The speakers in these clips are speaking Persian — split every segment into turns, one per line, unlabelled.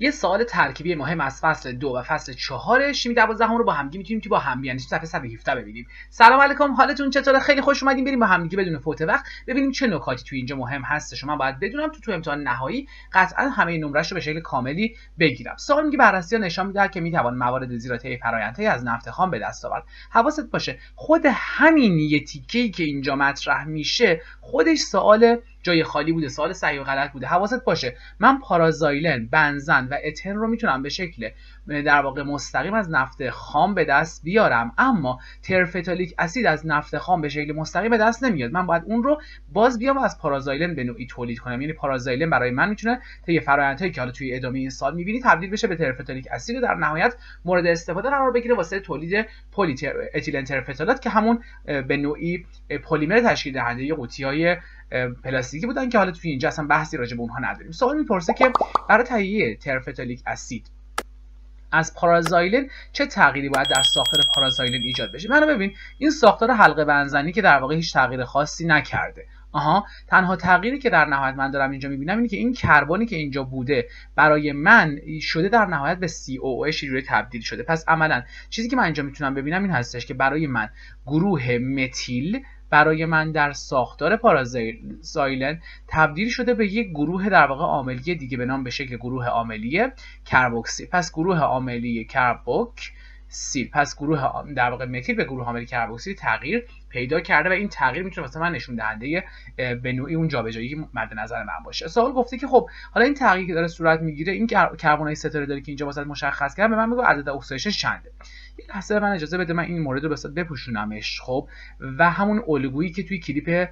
یه سوال ترکیبی مهم از فصل 2 و فصل 4 شیمی 12 رو با همدیگه میتونیم که با هم بیانش صفحه 117 ببینیم. سلام علیکم، حالتون چطوره؟ خیلی خوش اومدین. بریم با همدیگه بدون فوت وقت ببینیم چه نکاتی تو اینجا مهم هستش. من باید بدونم تو امتحان نهایی قطعا همه نمره‌اش رو به شکل کاملی بگیرم. سوال میگه بررسی‌ها نشان میدهد که میتوان موارد زیرا طی فرآیندهای از نفت خام به دست آورد. حواست باشه خود همین یه تیکه‌ای که اینجا مطرح میشه خودش سوال جای خالی بوده، سوال صحیح و غلط بوده. حواست باشه من پارازایلن، بنزن و اتن رو میتونم به شکل در واقع مستقیم از نفت خام به دست بیارم، اما ترفتالیک اسید از نفت خام به شکل مستقیم به دست نمیاد. من باید اون رو باز بیام از پارازایلن به نوعی تولید کنم. یعنی پارازایلن برای من میتونه طی فرآیندهایی که حالا توی ادامه این سال میبینی تبدیل بشه به ترفتالیک اسید و در نهایت مورد استفاده قرار بگیره واسه تولید پلی اتیلن ترفتالات که همون به نوعی پلیمر تشکیل دهنده قوطی‌های پلاستیکی بودن که حالا توی اینجا اصلا بحثی راجع به اونها نداریم. سوال میپرسه که برای تهیه ترفتالیک اسید از پارازایلن چه تغییری باید در ساختار پارازایلن ایجاد بشه؟ منو ببین، این ساختار حلقه بنزنی که در واقع هیچ تغییر خاصی نکرده. تنها تغییری که در نهایت من دارم اینجا میبینم اینه که این کربنی که اینجا بوده برای من شده در نهایت به COOH تبدیل شده. پس عملا چیزی که من اینجا میتونم ببینم این هستش که برای من گروه متیل برای من در ساختار پارازایلن تبدیل شده به یک گروه در واقع عاملی دیگه به نام به شکل گروه عاملی کربوکسیل. پس گروه عاملی کربوکسیل، پس گروه در واقع متیل به گروه عاملی کربوکسیل تغییر پیدا کرده و این تغییر میتونه واسه من نشون دهنده به نوعی اون جابجایی که مد نظر من باشه. سوال گفته که خب حالا این تغییری که داره صورت میگیره، این کربنای ستاره داری که اینجا واسه مشخص کردم، به من میگه عدد اکسیدش چنده. این لحظه من اجازه بده من این مورد رو واسه بپوشونمش خب و همون الگویی که توی کلیپ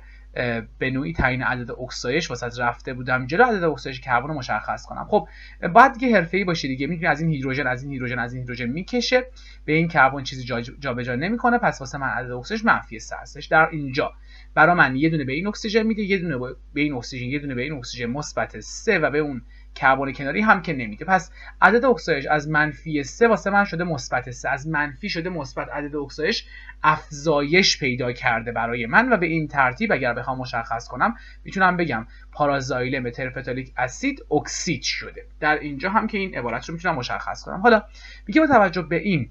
به نوعی تعیین عدد اکسایش واسه رفته بودم جلو عدد اکسایش کربن رو مشخص کنم. خب بعد دیگه حرفه‌ای باشه دیگه، میتونی از این هیدروژن از این هیدروژن از این هیدروژن میکشه به این کربن چیزی جابجا نمیکنه. پس واسه من عدد اکسایش -3 هستش. در اینجا برای من یه دونه به این اکسیژن میده، یه دونه به این اکسیژن، یه دونه به این اکسیژن -3 و به اون کربن کناری هم که نمیده. پس عدد اکسایش از -3 واسه من شده -3، از منفی شده مثبت. عدد اکسایش افزایش پیدا کرده برای من و به این ترتیب اگر بخوام مشخص کنم میتونم بگم پارازایلن به ترفتالیک اسید اکسید شده. در اینجا هم که این عبارت رو میتونم مشخص کنم. حالا میگه با توجه به این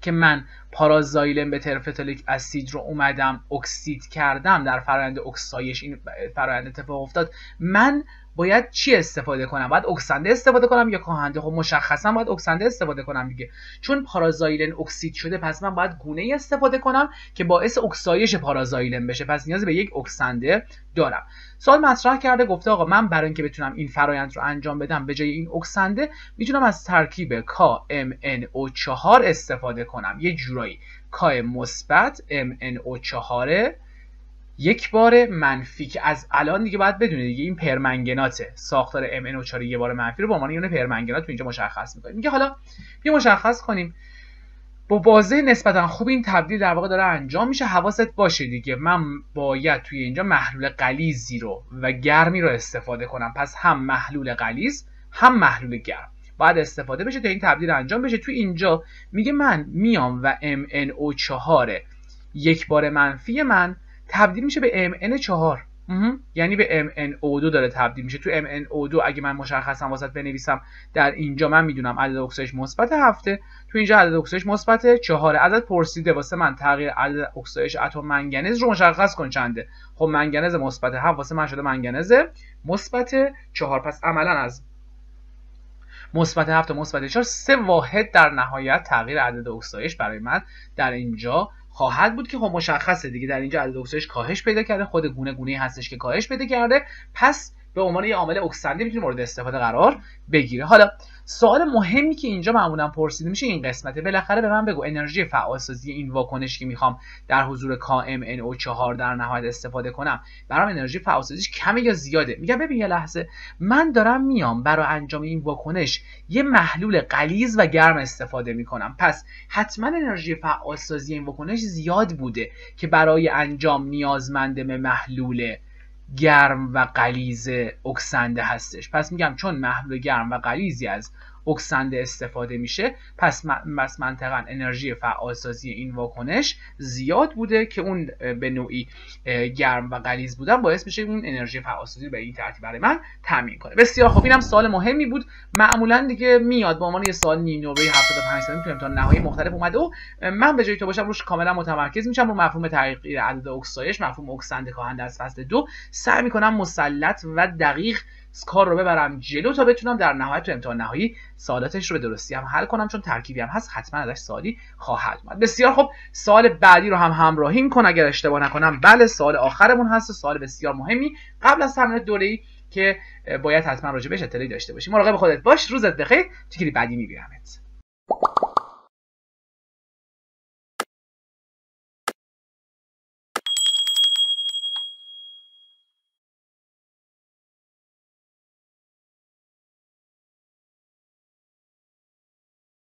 که من پارازایلن به ترفتالیک اسید رو اومدم اکسید کردم، در فرآیند اکسایش این فرآیند اتفاق افتاد، من باید چی استفاده کنم؟ باید اکسنده استفاده کنم یا کاهنده؟ خب مشخصا باید اکسنده استفاده کنم دیگه، چون پارازایلن اکسید شده. پس من باید گونه‌ای استفاده کنم که باعث اکسایش پارازایلن بشه. پس نیاز به یک اکسنده دارم. سوال مطرح کرده، گفته آقا من برای اینکه بتونم این فرآیند رو انجام بدم به جای این اکسنده میتونم از ترکیب KMnO4 استفاده کنم. یه جورایی K مثبت MnO4 یک بار منفی که از الان دیگه باید بدونه دیگه این پرمنگناته. ساختار MnO4 یه بار منفی رو با عنوان یه پرمنگنات تو اینجا مشخص می‌کنیم. میگه حالا بیا مشخص کنیم با بازه نسبتا خوب این تبدیل در واقع داره انجام میشه. حواست باشه دیگه من باید توی اینجا محلول غلیظی رو و گرمی رو استفاده کنم. پس هم محلول غلیظ هم محلول گرم باید استفاده بشه تا این تبدیل انجام بشه. توی اینجا میگه من میام و MnO4 یک بار منفی من تبدیل میشه به MN4، یعنی به MnO2 داره تبدیل میشه. تو MnO2 اگه من مشخصا واسط بنویسم، در اینجا من میدونم عدد اکسایش -7، تو اینجا عدد اکسایش -4. ازت پرسیده واسه من تغییر عدد اکسایش اتم منگنز رو مشخص کن چنده. خب منگنز -7 واسه من شده منگنز -4. پس عملا از -7 تا -4 3 واحد در نهایت تغییر عدد اکسایش برای من در اینجا خواهد بود که خب مشخصه دیگه در اینجا عدد اکسایش کاهش پیدا کرده. خود گونه هستش که کاهش پیدا کرده، پس به عنوان یه عامل اکسنده میتونه مورد استفاده قرار بگیره. حالا سوال مهمی که اینجا معمولا پرسیده میشه این قسمته، بالاخره به من بگو انرژی فعالسازی این واکنش که میخوام در حضور KMnO4 در نهایت استفاده کنم برام انرژی فعالسازیش کمه یا زیاده؟ میگم ببین یه لحظه، من دارم میام برای انجام این واکنش یه محلول غلیظ و گرم استفاده میکنم، پس حتما انرژی فعالسازی این واکنش زیاد بوده که برای انجام نیازمند به محلول گرم و غلیظ اکسنده هستش. پس میگم چون محلول گرم و غلیظی از اکسنده استفاده میشه، پس منطقاً انرژی فعالسازی این واکنش زیاد بوده که اون به نوعی گرم و غلیظ بودن باعث میشه اون انرژی فعالسازی رو به این ترتیب برای من تامین کنه. بسیار خوب، اینم سوال مهمی بود. معمولا دیگه میاد به عنوان یه سوال نیم نوبه 75 ثانیه تو امتحان نهایی مختلف اومده و من به جای تو باشم روش کاملا متمرکز میشم رو مفهوم تغییر عدد اکسایش، مفهوم اکسنده کاهنده از فصل 2. سعی میکنم مسلط و دقیق کار رو ببرم جلو تا بتونم در نهایت تو امتحان نهایی سوالاتش رو به درستی هم حل کنم، چون ترکیبی هم هست حتما ازش سوالی خواهد اومد. بسیار خوب، سوال بعدی رو هم همراهیم کن اگر اشتباه نکنم. بله، سوال آخرمون هست، سوال بسیار مهمی قبل از تمرین دوره‌ای که باید حتما راجع بهش اطلاعی داشته باشی. مراقب خودت باش. روزت بخیر. تو کلیپ بعدی میبینمت.